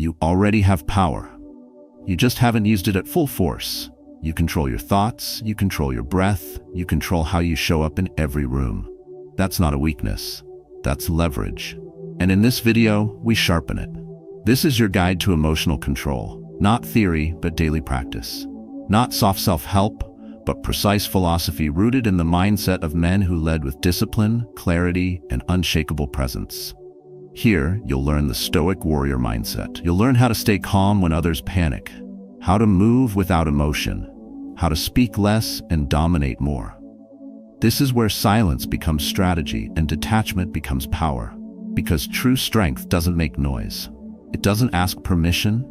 You already have power. You just haven't used it at full force. You control your thoughts, you control your breath, you control how you show up in every room. That's not a weakness. That's leverage. And in this video, we sharpen it. This is your guide to emotional control. Not theory, but daily practice. Not soft self-help, but precise philosophy rooted in the mindset of men who led with discipline, clarity, and unshakable presence. Here, you'll learn the Stoic warrior mindset. You'll learn how to stay calm when others panic, how to move without emotion, how to speak less and dominate more. This is where silence becomes strategy and detachment becomes power, because true strength doesn't make noise. It doesn't ask permission.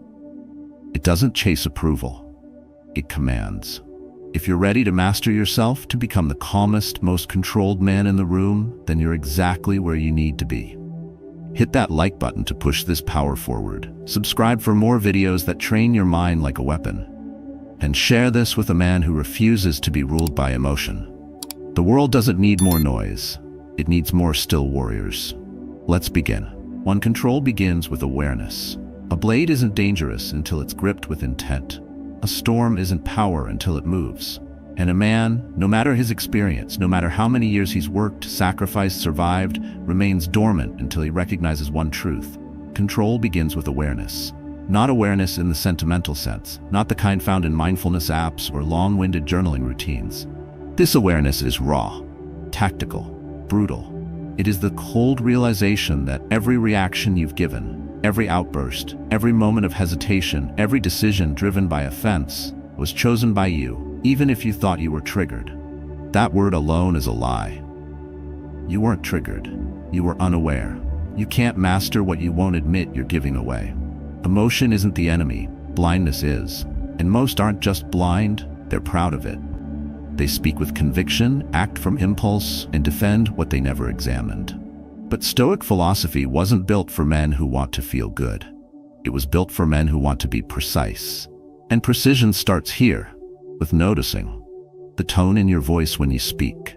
It doesn't chase approval. It commands. If you're ready to master yourself, to become the calmest, most controlled man in the room, then you're exactly where you need to be. Hit that like button to push this power forward. Subscribe for more videos that train your mind like a weapon. And share this with a man who refuses to be ruled by emotion. The world doesn't need more noise. It needs more still warriors. Let's begin. One, control begins with awareness. A blade isn't dangerous until it's gripped with intent. A storm isn't power until it moves. And a man, no matter his experience, no matter how many years he's worked, sacrificed, survived, remains dormant until he recognizes one truth. Control begins with awareness. Not awareness in the sentimental sense, not the kind found in mindfulness apps or long-winded journaling routines. This awareness is raw, tactical, brutal. It is the cold realization that every reaction you've given, every outburst, every moment of hesitation, every decision driven by offense was chosen by you, even if you thought you were triggered. That word alone is a lie. You weren't triggered. You were unaware. You can't master what you won't admit you're giving away. Emotion isn't the enemy, blindness is. And most aren't just blind, they're proud of it. They speak with conviction, act from impulse, and defend what they never examined. But Stoic philosophy wasn't built for men who want to feel good. It was built for men who want to be precise. And precision starts here, with noticing. The tone in your voice when you speak.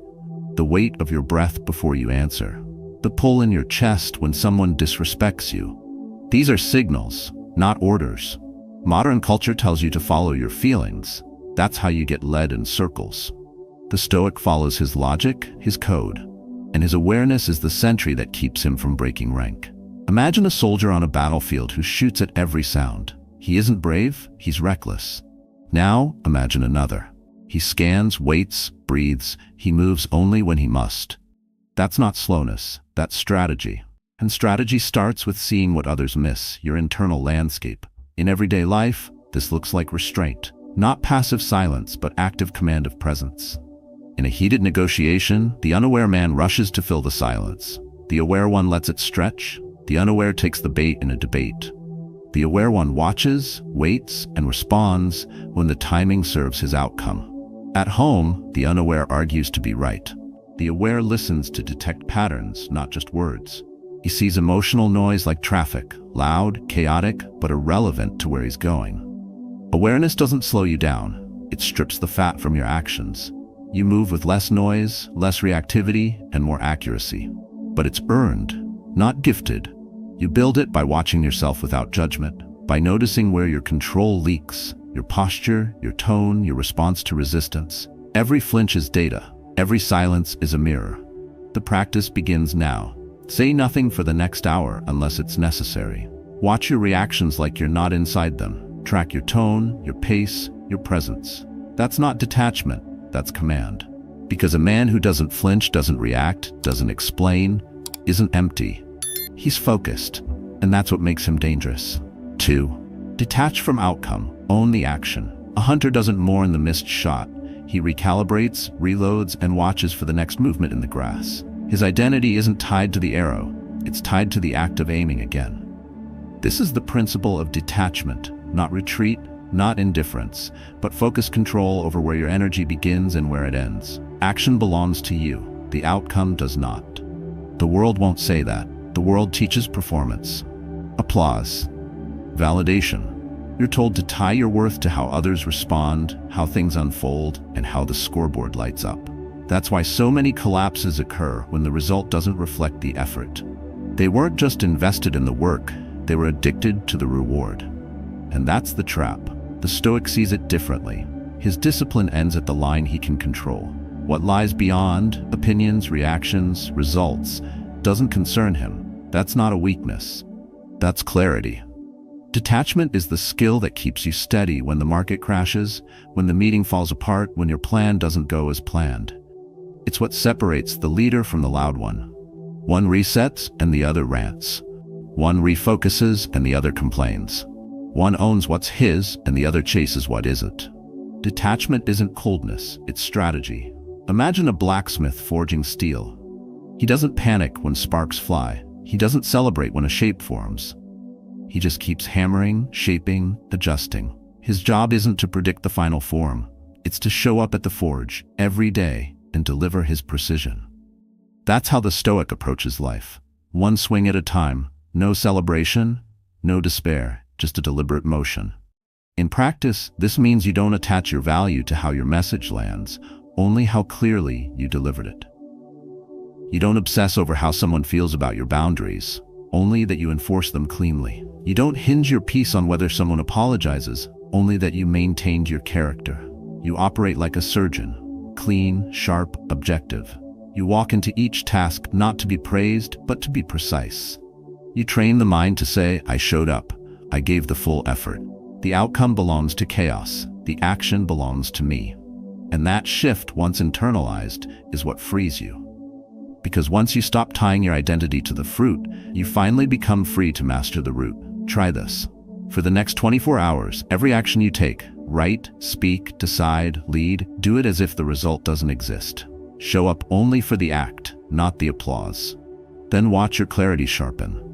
The weight of your breath before you answer. The pull in your chest when someone disrespects you. These are signals, not orders. Modern culture tells you to follow your feelings. That's how you get led in circles. The Stoic follows his logic, his code, and his awareness is the sentry that keeps him from breaking rank. Imagine a soldier on a battlefield who shoots at every sound. He isn't brave, he's reckless. Now, imagine another. He scans, waits, breathes, he moves only when he must. That's not slowness, that's strategy. And strategy starts with seeing what others miss, your internal landscape. In everyday life, this looks like restraint. Not passive silence, but active command of presence. In a heated negotiation, the unaware man rushes to fill the silence. The aware one lets it stretch. The unaware takes the bait in a debate. The aware one watches, waits, and responds when the timing serves his outcome. At home, the unaware argues to be right. The aware listens to detect patterns, not just words. He sees emotional noise like traffic, loud, chaotic, but irrelevant to where he's going. Awareness doesn't slow you down. It strips the fat from your actions. You move with less noise, less reactivity, and more accuracy. But it's earned, not gifted. You build it by watching yourself without judgment, by noticing where your control leaks, your posture, your tone, your response to resistance. Every flinch is data. Every silence is a mirror. The practice begins now. Say nothing for the next hour unless it's necessary. Watch your reactions like you're not inside them. Track your tone, your pace, your presence. That's not detachment, that's command. Because a man who doesn't flinch, doesn't react, doesn't explain, isn't empty. He's focused, and that's what makes him dangerous. 2. Detach from outcome, own the action. A hunter doesn't mourn the missed shot. He recalibrates, reloads, and watches for the next movement in the grass. His identity isn't tied to the arrow, it's tied to the act of aiming again. This is the principle of detachment. Not retreat, not indifference, but focused control over where your energy begins and where it ends. Action belongs to you. The outcome does not. The world won't say that. The world teaches performance. Applause. Validation. You're told to tie your worth to how others respond, how things unfold, and how the scoreboard lights up. That's why so many collapses occur when the result doesn't reflect the effort. They weren't just invested in the work, They were addicted to the reward. And that's the trap. The Stoic sees it differently. His discipline ends at the line he can control. What lies beyond, opinions, reactions, results, doesn't concern him. That's not a weakness. That's clarity. Detachment is the skill that keeps you steady when the market crashes, when the meeting falls apart, when your plan doesn't go as planned. It's what separates the leader from the loud one. One resets and the other rants. One refocuses and the other complains. One owns what's his and the other chases what isn't. Detachment isn't coldness, it's strategy. Imagine a blacksmith forging steel. He doesn't panic when sparks fly. He doesn't celebrate when a shape forms. He just keeps hammering, shaping, adjusting. His job isn't to predict the final form. It's to show up at the forge every day and deliver his precision. That's how the Stoic approaches life. One swing at a time, no celebration, no despair, just a deliberate motion. In practice, this means you don't attach your value to how your message lands, only how clearly you delivered it. You don't obsess over how someone feels about your boundaries, only that you enforce them cleanly. You don't hinge your peace on whether someone apologizes, only that you maintained your character. You operate like a surgeon, clean, sharp, objective. You walk into each task not to be praised, but to be precise. You train the mind to say, I showed up, I gave the full effort. The outcome belongs to chaos, the action belongs to me. And that shift, once internalized, is what frees you. Because once you stop tying your identity to the fruit, you finally become free to master the root. Try this. For the next 24 hours, every action you take, write, speak, decide, lead, do it as if the result doesn't exist. Show up only for the act, not the applause. Then watch your clarity sharpen.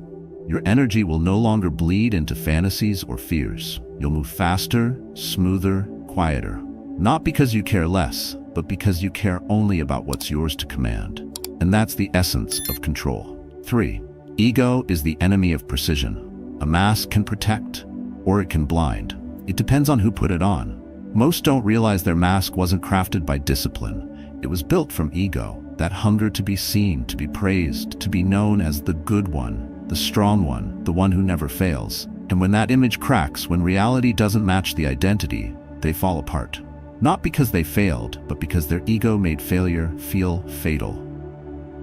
Your energy will no longer bleed into fantasies or fears. You'll move faster, smoother, quieter. Not because you care less, but because you care only about what's yours to command. And that's the essence of control. 3. Ego is the enemy of precision. A mask can protect, or it can blind. It depends on who put it on. Most don't realize their mask wasn't crafted by discipline. It was built from ego, that hunger to be seen, to be praised, to be known as the good one, the strong one, the one who never fails. And when that image cracks, when reality doesn't match the identity, they fall apart. Not because they failed, but because their ego made failure feel fatal.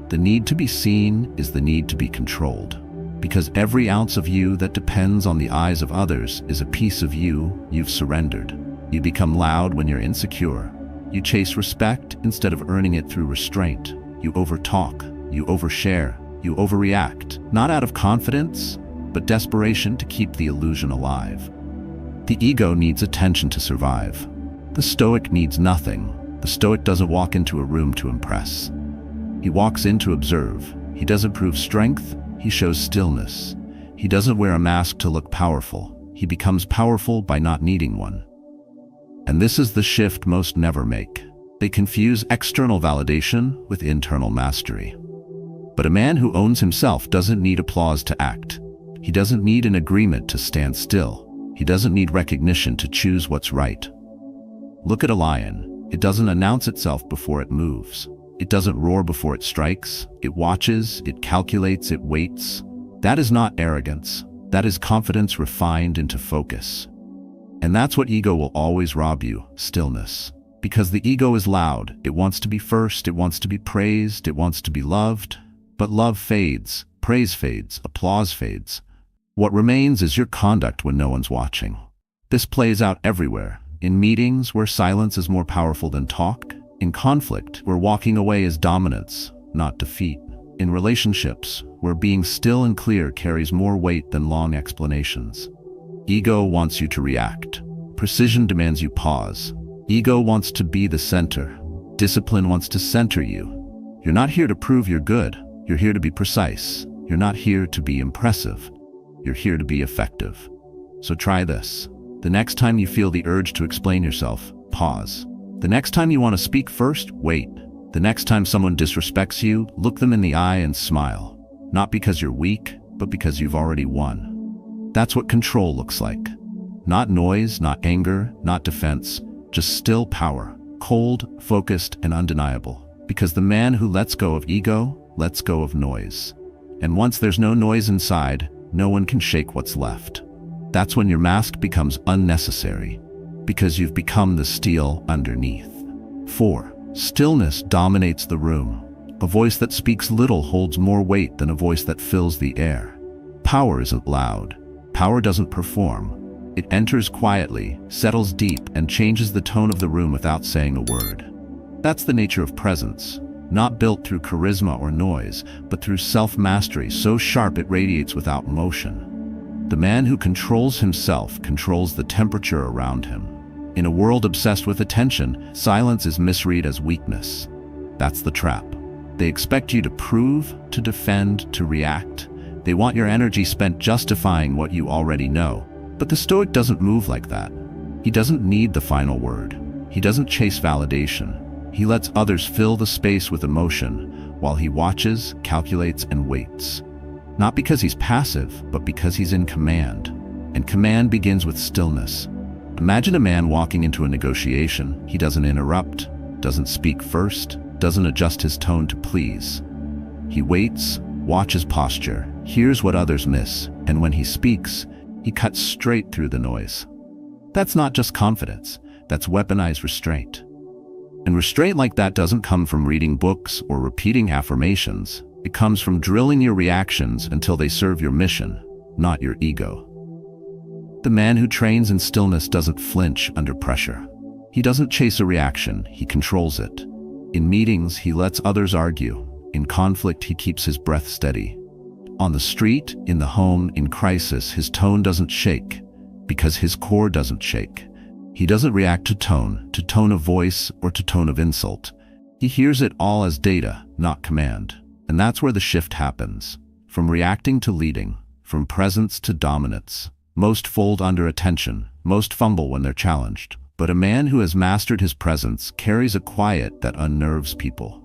The need to be seen is the need to be controlled. Because every ounce of you that depends on the eyes of others is a piece of you you've surrendered. You become loud when you're insecure. You chase respect instead of earning it through restraint. You overtalk, you overshare, you overreact, not out of confidence, but desperation to keep the illusion alive. The ego needs attention to survive. The Stoic needs nothing. The Stoic doesn't walk into a room to impress. He walks in to observe. He doesn't prove strength, he shows stillness. He doesn't wear a mask to look powerful. He becomes powerful by not needing one. And this is the shift most never make. They confuse external validation with internal mastery. But a man who owns himself doesn't need applause to act. He doesn't need an agreement to stand still. He doesn't need recognition to choose what's right. Look at a lion. It doesn't announce itself before it moves. It doesn't roar before it strikes. It watches, it calculates, it waits. That is not arrogance. That is confidence refined into focus. And that's what ego will always rob you, stillness. Because the ego is loud. It wants to be first, it wants to be praised, it wants to be loved. But love fades, praise fades, applause fades. What remains is your conduct when no one's watching. This plays out everywhere. In meetings where silence is more powerful than talk. In conflict where walking away is dominance, not defeat. In relationships where being still and clear carries more weight than long explanations. Ego wants you to react. Precision demands you pause. Ego wants to be the center. Discipline wants to center you. You're not here to prove you're good. You're here to be precise. You're not here to be impressive. You're here to be effective. So try this. The next time you feel the urge to explain yourself, pause. The next time you want to speak first, wait. The next time someone disrespects you, look them in the eye and smile. Not because you're weak, but because you've already won. That's what control looks like. Not noise, not anger, not defense, just still power. Cold, focused, and undeniable. Because the man who lets go of ego, lets go of noise. And once there's no noise inside, no one can shake what's left. That's when your mask becomes unnecessary, because you've become the steel underneath. 4. Stillness dominates the room. A voice that speaks little holds more weight than a voice that fills the air. Power isn't loud. Power doesn't perform. It enters quietly, settles deep, and changes the tone of the room without saying a word. That's the nature of presence, not built through charisma or noise, but through self-mastery so sharp it radiates without motion. The man who controls himself controls the temperature around him. In a world obsessed with attention, silence is misread as weakness. That's the trap. They expect you to prove, to defend, to react. They want your energy spent justifying what you already know. But the Stoic doesn't move like that. He doesn't need the final word. He doesn't chase validation. He lets others fill the space with emotion while he watches, calculates, and waits. Not because he's passive, but because he's in command. And command begins with stillness. Imagine a man walking into a negotiation. He doesn't interrupt, doesn't speak first, doesn't adjust his tone to please. He waits, watches posture, hears what others miss, and when he speaks, he cuts straight through the noise. That's not just confidence, that's weaponized restraint. And restraint like that doesn't come from reading books or repeating affirmations. It comes from drilling your reactions until they serve your mission, not your ego. The man who trains in stillness doesn't flinch under pressure. He doesn't chase a reaction, he controls it. In meetings, he lets others argue. In conflict, he keeps his breath steady. On the street, in the home, in crisis, his tone doesn't shake, because his core doesn't shake. He doesn't react to tone of voice, or to tone of insult. He hears it all as data, not command. And that's where the shift happens. From reacting to leading, from presence to dominance. Most fold under attention, most fumble when they're challenged. But a man who has mastered his presence carries a quiet that unnerves people.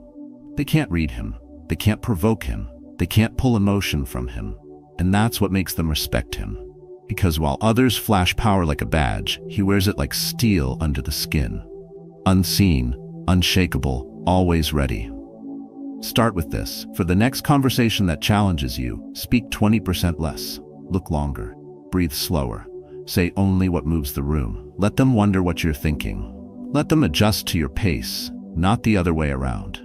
They can't read him. They can't provoke him. They can't pull emotion from him. And that's what makes them respect him. Because while others flash power like a badge, he wears it like steel under the skin. Unseen, unshakable, always ready. Start with this. For the next conversation that challenges you, speak 20% less. Look longer. Breathe slower. Say only what moves the room. Let them wonder what you're thinking. Let them adjust to your pace, not the other way around.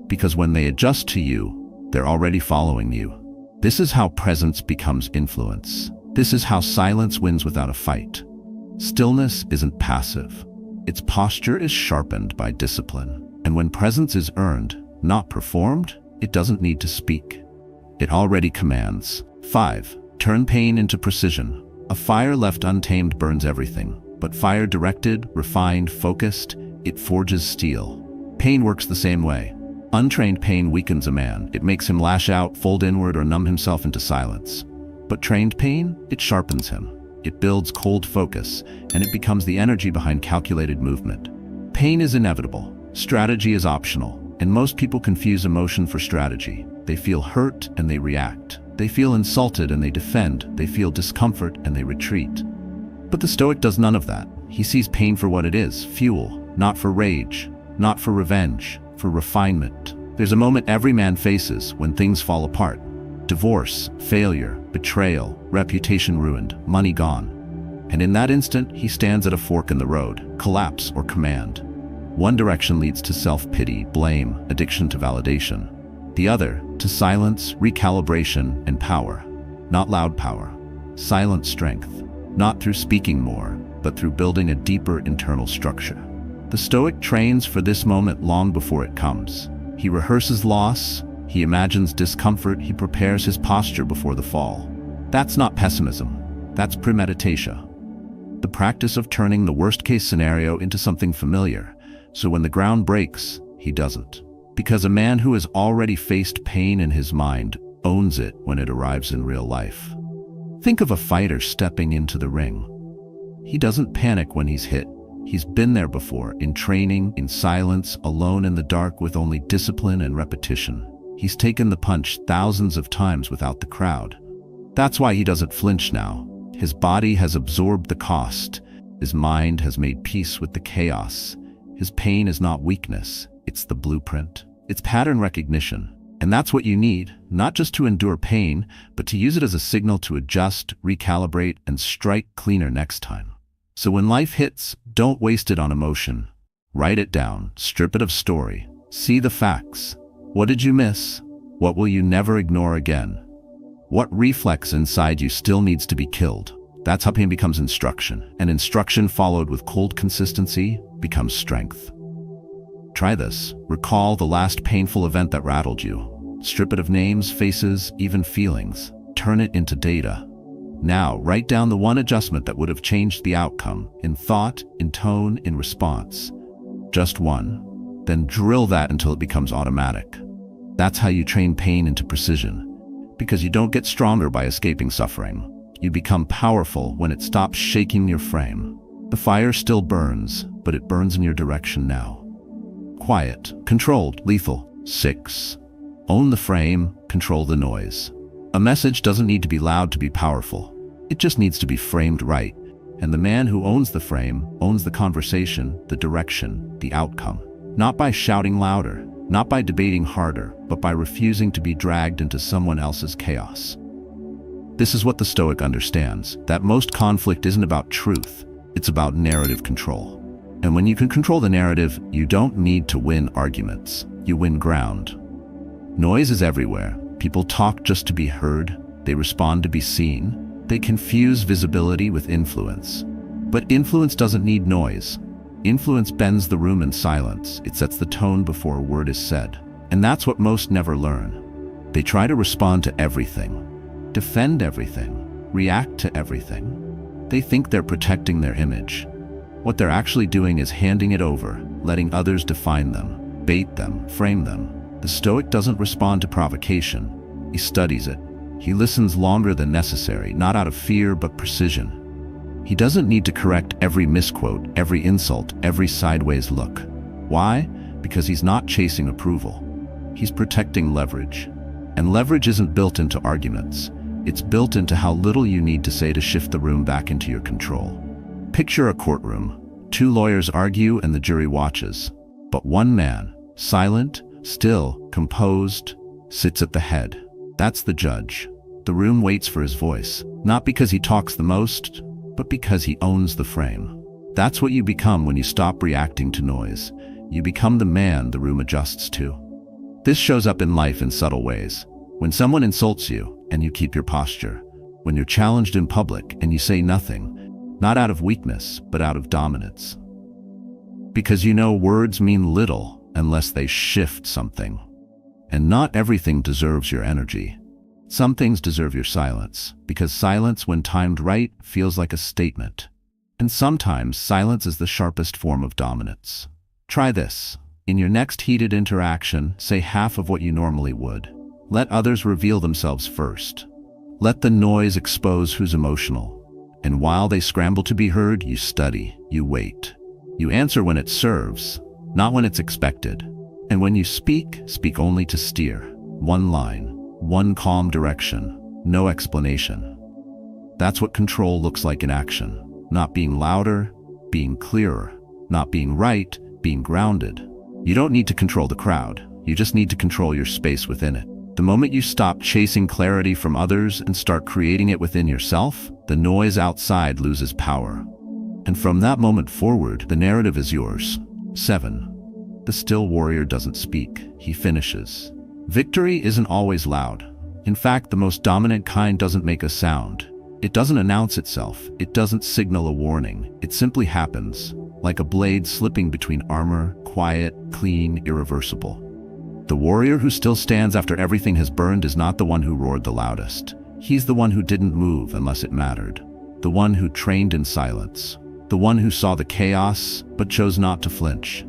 Because when they adjust to you, they're already following you. This is how presence becomes influence. This is how silence wins without a fight. Stillness isn't passive. Its posture is sharpened by discipline. And when presence is earned, not performed, it doesn't need to speak. It already commands. 5. Turn pain into precision. A fire left untamed burns everything, but fire directed, refined, focused, it forges steel. Pain works the same way. Untrained pain weakens a man. It makes him lash out, fold inward, or numb himself into silence. But trained pain, it sharpens him. It builds cold focus, and it becomes the energy behind calculated movement. Pain is inevitable. Strategy is optional, and most people confuse emotion for strategy. They feel hurt and they react. They feel insulted and they defend. They feel discomfort and they retreat. But the Stoic does none of that. He sees pain for what it is, fuel, not for rage, not for revenge, for refinement. There's a moment every man faces when things fall apart. Divorce, failure, betrayal, reputation ruined, money gone. And in that instant, he stands at a fork in the road, collapse or command. One direction leads to self-pity, blame, addiction to validation. The other, to silence, recalibration, and power. Not loud power, silent strength. Not through speaking more, but through building a deeper internal structure. The Stoic trains for this moment long before it comes. He rehearses loss, he imagines discomfort, he prepares his posture before the fall. That's not pessimism, that's premeditation. The practice of turning the worst-case scenario into something familiar, so when the ground breaks, he doesn't. Because a man who has already faced pain in his mind owns it when it arrives in real life. Think of a fighter stepping into the ring. He doesn't panic when he's hit. He's been there before, in training, in silence, alone in the dark with only discipline and repetition. He's taken the punch thousands of times without the crowd. That's why he doesn't flinch now. His body has absorbed the cost. His mind has made peace with the chaos. His pain is not weakness, it's the blueprint. It's pattern recognition. And that's what you need, not just to endure pain, but to use it as a signal to adjust, recalibrate, and strike cleaner next time. So when life hits, don't waste it on emotion. Write it down, strip it of story, see the facts. What did you miss? What will you never ignore again? What reflex inside you still needs to be killed? That's how pain becomes instruction, and instruction followed with cold consistency becomes strength. Try this. Recall the last painful event that rattled you. Strip it of names, faces, even feelings. Turn it into data. Now, write down the one adjustment that would have changed the outcome, in thought, in tone, in response. Just one. Then drill that until it becomes automatic. That's how you train pain into precision. Because you don't get stronger by escaping suffering. You become powerful when it stops shaking your frame. The fire still burns, but it burns in your direction now. Quiet, controlled, lethal. 6. Own the frame, control the noise. A message doesn't need to be loud to be powerful. It just needs to be framed right. And the man who owns the frame owns the conversation, the direction, the outcome. Not by shouting louder, not by debating harder, but by refusing to be dragged into someone else's chaos. This is what the Stoic understands, that most conflict isn't about truth, it's about narrative control. And when you can control the narrative, you don't need to win arguments. You win ground. Noise is everywhere. People talk just to be heard. They respond to be seen. They confuse visibility with influence. But influence doesn't need noise. Influence bends the room in silence. It sets the tone before a word is said. And that's what most never learn. They try to respond to everything, defend everything, react to everything. They think they're protecting their image. What they're actually doing is handing it over, letting others define them, bait them, frame them. The Stoic doesn't respond to provocation. He studies it. He listens longer than necessary, not out of fear but precision. He doesn't need to correct every misquote, every insult, every sideways look. Why? Because he's not chasing approval. He's protecting leverage. And leverage isn't built into arguments. It's built into how little you need to say to shift the room back into your control. Picture a courtroom. 2 lawyers argue and the jury watches. But one man, silent, still, composed, sits at the head. That's the judge. The room waits for his voice, not because he talks the most, but because he owns the frame. That's what you become when you stop reacting to noise. You become the man the room adjusts to. This shows up in life in subtle ways. When someone insults you and you keep your posture. When you're challenged in public and you say nothing, not out of weakness, but out of dominance. Because you know words mean little unless they shift something. And not everything deserves your energy. Some things deserve your silence, because silence, when timed right, feels like a statement. And sometimes silence is the sharpest form of dominance. Try this. In your next heated interaction, say half of what you normally would. Let others reveal themselves first. Let the noise expose who's emotional. And while they scramble to be heard, you study, you wait. You answer when it serves, not when it's expected. And when you speak, speak only to steer. One line, one calm direction, no explanation. That's what control looks like in action. Not being louder, being clearer. Not being right, being grounded. You don't need to control the crowd. You just need to control your space within it. The moment you stop chasing clarity from others and start creating it within yourself, the noise outside loses power. And from that moment forward, the narrative is yours. 7. The still warrior doesn't speak, he finishes. Victory isn't always loud. In fact, the most dominant kind doesn't make a sound. It doesn't announce itself. It doesn't signal a warning. It simply happens, like a blade slipping between armor, quiet, clean, irreversible. The warrior who still stands after everything has burned is not the one who roared the loudest. He's the one who didn't move unless it mattered. The one who trained in silence. The one who saw the chaos, but chose not to flinch.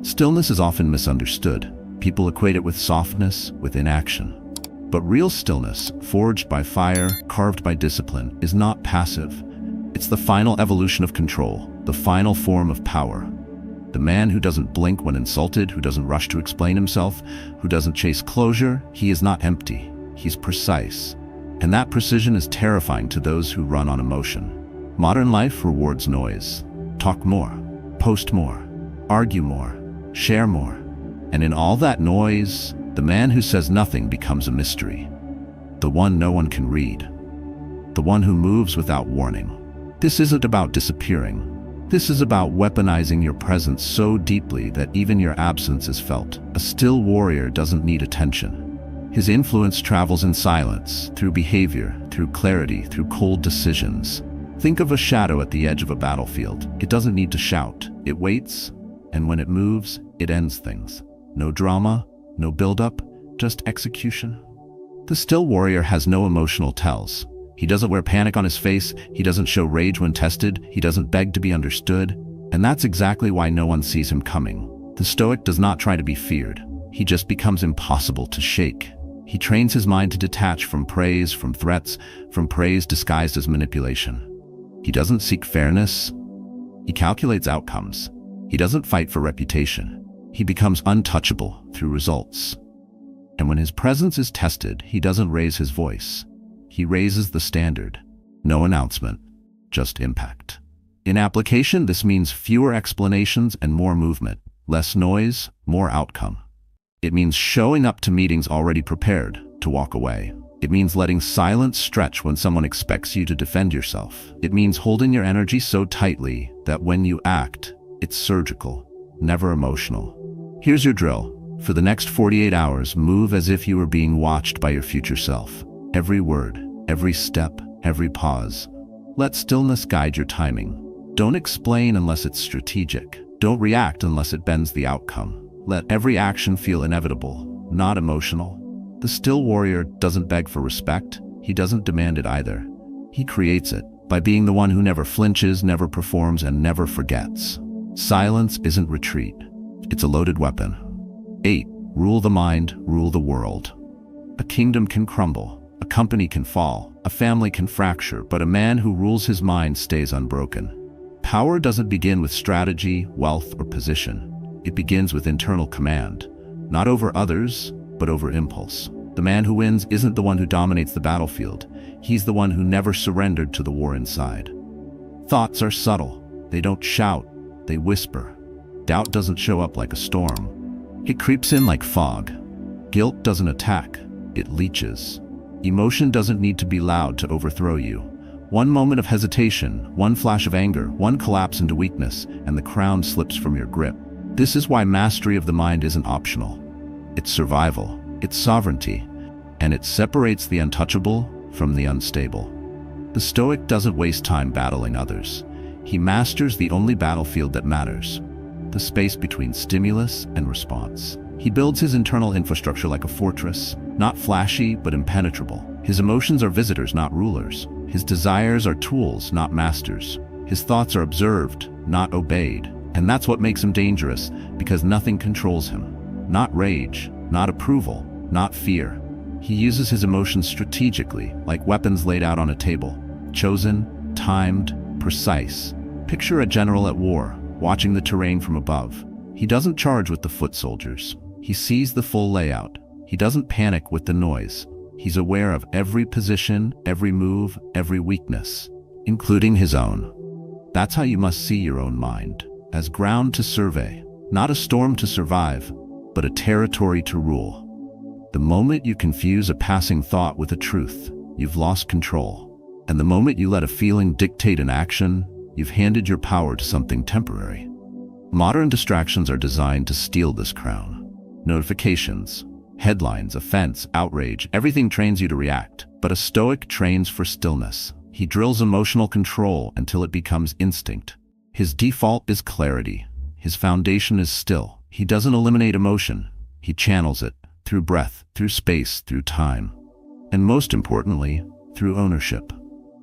Stillness is often misunderstood. People equate it with softness, with inaction. But real stillness, forged by fire, carved by discipline, is not passive. It's the final evolution of control, the final form of power. The man who doesn't blink when insulted, who doesn't rush to explain himself, who doesn't chase closure, he is not empty. He's precise. And that precision is terrifying to those who run on emotion. Modern life rewards noise. Talk more, post more, argue more, share more. And in all that noise, The man who says nothing becomes a mystery. The one no one can read. The one who moves without warning. This isn't about disappearing. This is about weaponizing your presence so deeply that even your absence is felt. A still warrior doesn't need attention. His influence travels in silence, through behavior, through clarity, through cold decisions. Think of a shadow at the edge of a battlefield. It doesn't need to shout. It waits, and when it moves, it ends things. No drama, no build-up, just execution. The still warrior has no emotional tells. He doesn't wear panic on his face, he doesn't show rage when tested, he doesn't beg to be understood, and that's exactly why no one sees him coming. The Stoic does not try to be feared. He just becomes impossible to shake. He trains his mind to detach from praise, from threats, from praise disguised as manipulation. He doesn't seek fairness. He calculates outcomes. He doesn't fight for reputation. He becomes untouchable through results. And when his presence is tested, he doesn't raise his voice. He raises the standard. No announcement, just impact. In application, this means fewer explanations and more movement. Less noise, more outcome. It means showing up to meetings already prepared to walk away. It means letting silence stretch when someone expects you to defend yourself. It means holding your energy so tightly that when you act, it's surgical, never emotional. Here's your drill. For the next 48 hours, move as if you were being watched by your future self. Every word, every step, every pause. Let stillness guide your timing. Don't explain unless it's strategic. Don't react unless it bends the outcome. Let every action feel inevitable, not emotional. The still warrior doesn't beg for respect. He doesn't demand it either. He creates it by being the one who never flinches, never performs, and never forgets. Silence isn't retreat. It's a loaded weapon. 8. Rule the mind, rule the world. A kingdom can crumble. A company can fall, a family can fracture, but a man who rules his mind stays unbroken. Power doesn't begin with strategy, wealth, or position. It begins with internal command, not over others, but over impulse. The man who wins isn't the one who dominates the battlefield. He's the one who never surrendered to the war inside. Thoughts are subtle. They don't shout, they whisper. Doubt doesn't show up like a storm. It creeps in like fog. Guilt doesn't attack, it leeches. Emotion doesn't need to be loud to overthrow you. One moment of hesitation, one flash of anger, one collapse into weakness, and the crown slips from your grip. This is why mastery of the mind isn't optional. It's survival, it's sovereignty, and it separates the untouchable from the unstable. The Stoic doesn't waste time battling others. He masters the only battlefield that matters, the space between stimulus and response. He builds his internal infrastructure like a fortress, not flashy, but impenetrable. His emotions are visitors, not rulers. His desires are tools, not masters. His thoughts are observed, not obeyed. And that's what makes him dangerous, because nothing controls him. Not rage, not approval, not fear. He uses his emotions strategically, like weapons laid out on a table. Chosen, timed, precise. Picture a general at war, watching the terrain from above. He doesn't charge with the foot soldiers. He sees the full layout. He doesn't panic with the noise. He's aware of every position, every move, every weakness, including his own. That's how you must see your own mind, as ground to survey, not a storm to survive, but a territory to rule. The moment you confuse a passing thought with a truth, you've lost control. And the moment you let a feeling dictate an action, you've handed your power to something temporary. Modern distractions are designed to steal this crown. Notifications, headlines, offense, outrage, everything trains you to react. But a Stoic trains for stillness. He drills emotional control until it becomes instinct. His default is clarity. His foundation is still. He doesn't eliminate emotion. He channels it through breath, through space, through time. And most importantly, through ownership.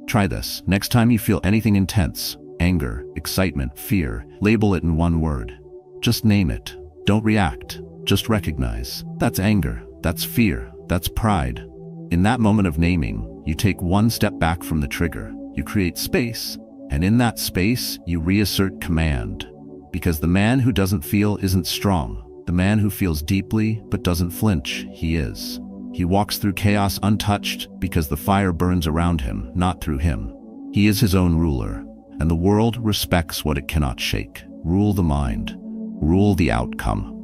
Try this. Next time you feel anything intense, anger, excitement, fear, label it in one word. Just name it. Don't react. Just recognize. That's anger. That's fear. That's pride. In that moment of naming, you take one step back from the trigger. You create space. And in that space, you reassert command. Because the man who doesn't feel isn't strong. The man who feels deeply but doesn't flinch, he is. He walks through chaos untouched because the fire burns around him, not through him. He is his own ruler, and the world respects what it cannot shake. Rule the mind. Rule the outcome.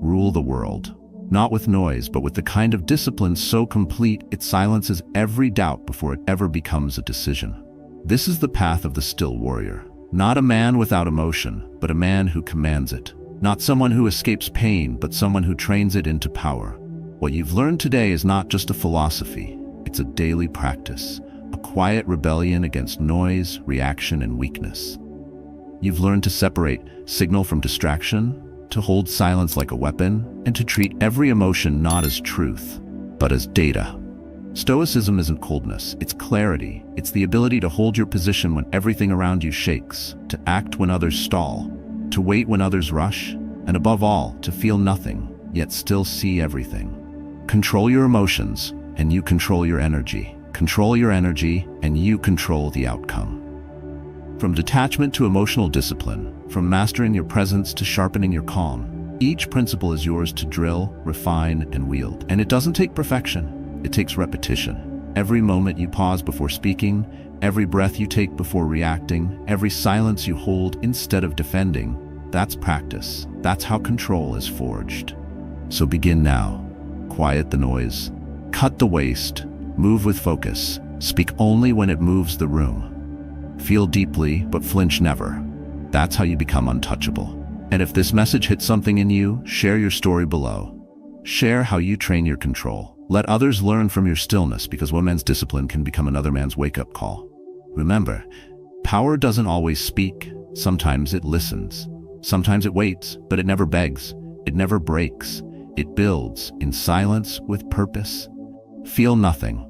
Rule the world. Not with noise, but with the kind of discipline so complete it silences every doubt before it ever becomes a decision. This is the path of the still warrior. Not a man without emotion, but a man who commands it. Not someone who escapes pain, but someone who trains it into power. What you've learned today is not just a philosophy, it's a daily practice, a quiet rebellion against noise, reaction, and weakness. You've learned to separate signal from distraction, to hold silence like a weapon, and to treat every emotion not as truth, but as data. Stoicism isn't coldness, it's clarity. It's the ability to hold your position when everything around you shakes, to act when others stall, to wait when others rush, and above all, to feel nothing, yet still see everything. Control your emotions, and you control your energy. Control your energy, and you control the outcome. From detachment to emotional discipline, from mastering your presence to sharpening your calm, each principle is yours to drill, refine, and wield. And it doesn't take perfection, it takes repetition. Every moment you pause before speaking, every breath you take before reacting, every silence you hold instead of defending, that's practice. That's how control is forged. So begin now. Quiet the noise, cut the waste, move with focus, speak only when it moves the room. Feel deeply, but flinch never. That's how you become untouchable. And if this message hits something in you, share your story below. Share how you train your control. Let others learn from your stillness, because one man's discipline can become another man's wake-up call. Remember, power doesn't always speak. Sometimes it listens. Sometimes it waits, but it never begs. It never breaks. It builds in silence with purpose. Feel nothing.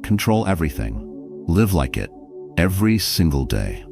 Control everything. Live like it every single day.